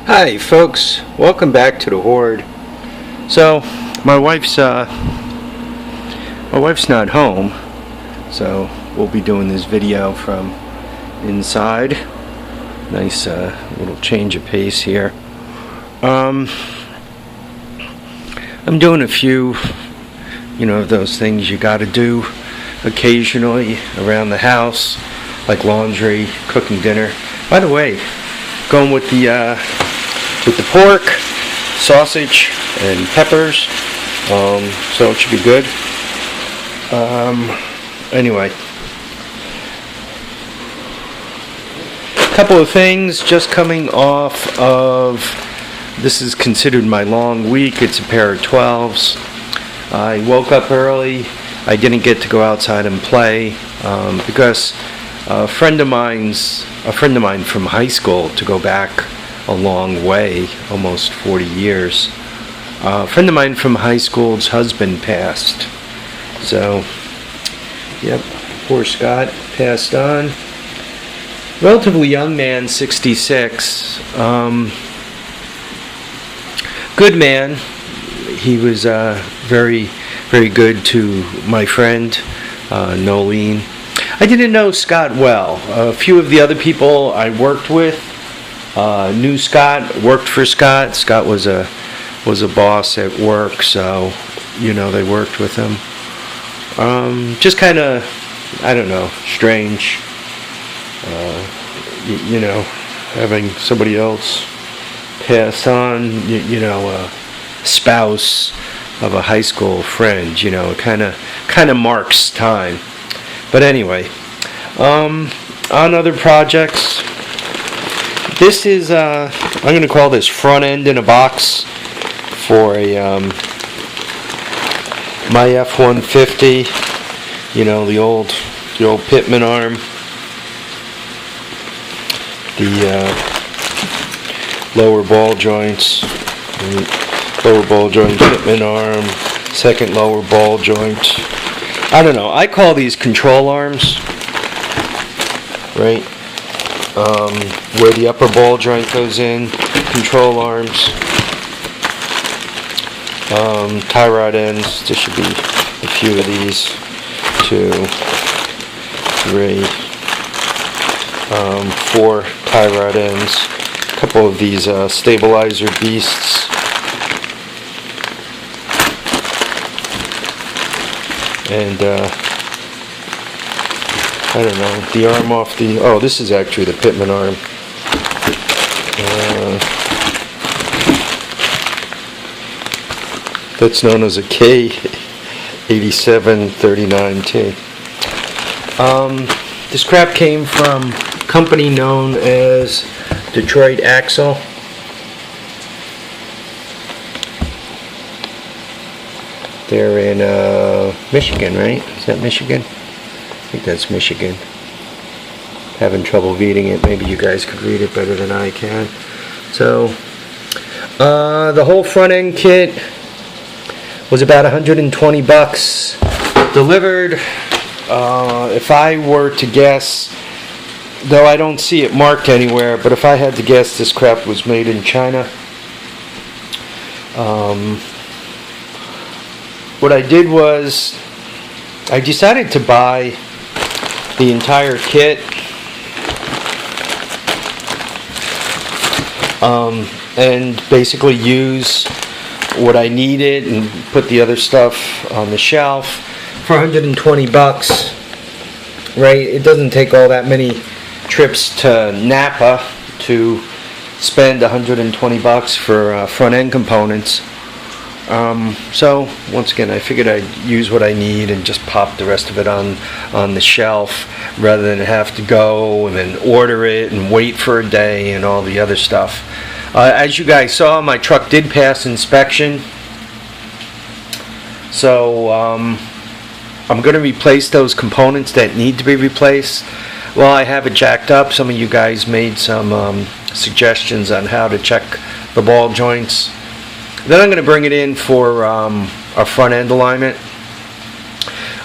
Hi folks, welcome back to the Horde. So my wife's not home, so we'll be doing this video from inside. Nice little change of pace here. I'm doing a few, those things you gotta do occasionally around the house, like laundry, cooking dinner. By the way, going with the pork, sausage, and peppers, so it should be good. Anyway, a couple of things just coming off of, this is considered my long week. It's a pair of 12s. I woke up early. I didn't get to go outside and play because a friend of mine from high school, to go back a long way, almost 40 years. A friend of mine from high school's husband passed. So, yep, poor Scott passed on. Relatively young man, 66. Good man. He was very, very good to my friend, Nolene. I didn't know Scott well. A few of the other people I worked with knew Scott, worked for Scott. Scott was a boss at work, so they worked with him. Just kind of, I don't know, strange. Having somebody else pass on. A spouse of a high school friend. It kind of marks time. But anyway, on other projects, this is, I'm going to call this front end in a box for a, my F-150, the old Pitman arm, the lower ball joints, Pitman arm, second lower ball joint. I don't know. I call these control arms, right? Where the upper ball joint goes in, control arms, tie rod ends. There should be a few of these. 2, 3, 4 tie rod ends. A couple of these stabilizer beasts. And I don't know, the arm off the, this is actually the Pitman arm. That's known as a K8739T. This crap came from a company known as Detroit Axel. They're in Michigan, right? Is that Michigan? I think that's Michigan. Having trouble reading it. Maybe you guys could read it better than I can. So, the whole front end kit was about $120. Delivered, if I were to guess, though I don't see it marked anywhere, but if I had to guess, this crap was made in China. What I did was, I decided to buy the entire kit, and basically use what I needed and put the other stuff on the shelf for $120. Right? It doesn't take all that many trips to Napa to spend $120 for front end components. So once again, I figured I'd use what I need and just pop the rest of it on the shelf rather than have to go and then order it and wait for a day and all the other stuff. As you guys saw, my truck did pass inspection, so I'm going to replace those components that need to be replaced. Well, I have it jacked up. Some of you guys made some suggestions on how to check the ball joints. Then I'm going to bring it in for our front end alignment.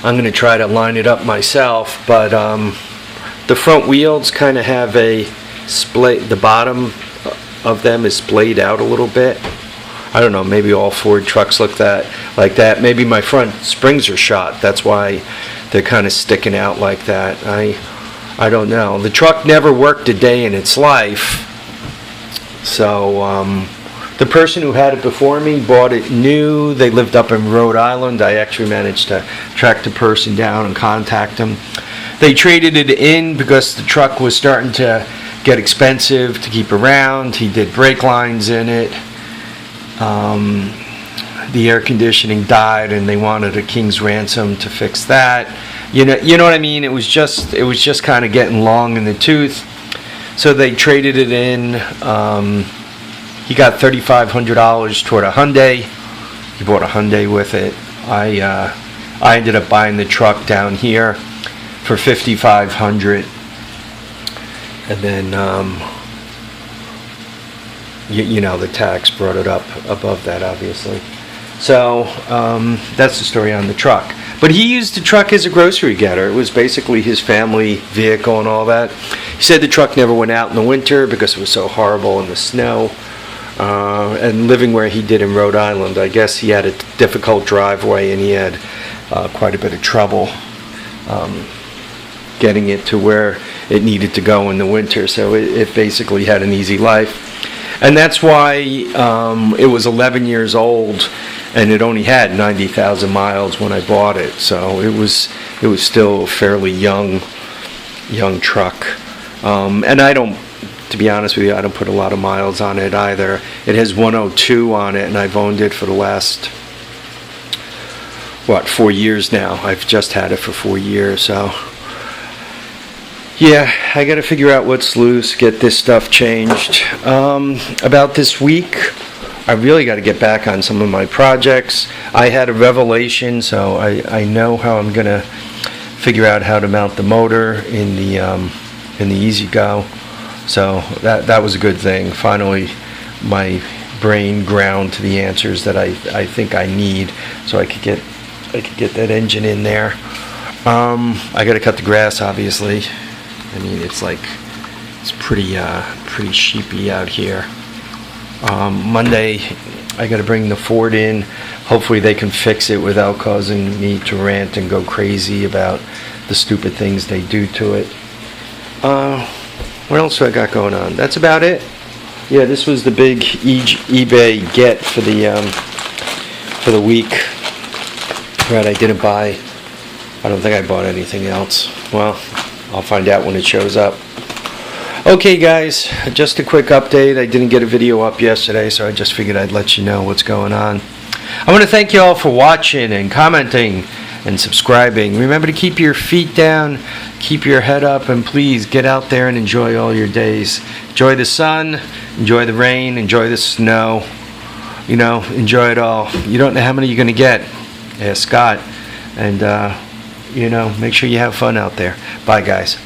I'm going to try to line it up myself, but the front wheels kind of have a split. The bottom of them is splayed out a little bit. I don't know, maybe all Ford trucks look like that. Maybe my front springs are shot. That's why they're kind of sticking out like that. I don't know. The truck never worked a day in its life. So the person who had it before me bought it new. They lived up in Rhode Island. I actually managed to track the person down and contact them. They traded it in because the truck was starting to get expensive to keep around. He did brake lines in it. The air conditioning died, and they wanted a king's ransom to fix that. You know what I mean? It was just kind of getting long in the tooth. So they traded it in. He got $3,500 toward a Hyundai. He bought a Hyundai with it. I ended up buying the truck down here for $5,500, and then you know, the tax brought it up above that, obviously. So that's the story on the truck. But he used the truck as a grocery getter. It was basically his family vehicle and all that. He said the truck never went out in the winter because it was so horrible in the snow. And living where he did in Rhode Island, I guess he had a difficult driveway, and he had quite a bit of trouble getting it to where it needed to go in the winter. So it basically had an easy life. And that's why it was 11 years old, and it only had 90,000 miles when I bought it. So it was still a fairly young truck. And to be honest with you, I don't put a lot of miles on it either. It has 102 on it, and I've owned it for the last 4 years now. I've just had it for 4 years, so yeah, I got to figure out what's loose, get this stuff changed. About this week, I really got to get back on some of my projects. I had a revelation, so I know how I'm going to figure out how to mount the motor in the E-Z-Go. So that was a good thing. Finally, my brain ground to the answers that I think I need, so I could get that engine in there. I got to cut the grass, obviously. I mean, it's pretty sheepy out here. Monday, I got to bring the Ford in. Hopefully they can fix it without causing me to rant and go crazy about the stupid things they do to it. What else do I got going on? That's about it. Yeah, this was the big eBay get for the week. Right, I didn't buy. I don't think I bought anything else. Well, I'll find out when it shows up. Okay, guys, just a quick update. I didn't get a video up yesterday, so I just figured I'd let you know what's going on. I want to thank you all for watching and commenting and subscribing. Remember to keep your feet down, keep your head up, and please get out there and enjoy all your days. Enjoy the sun, enjoy the rain, enjoy the snow. You know, enjoy it all. You don't know how many you're going to get. Ask Scott. And, you know, make sure you have fun out there. Bye, guys.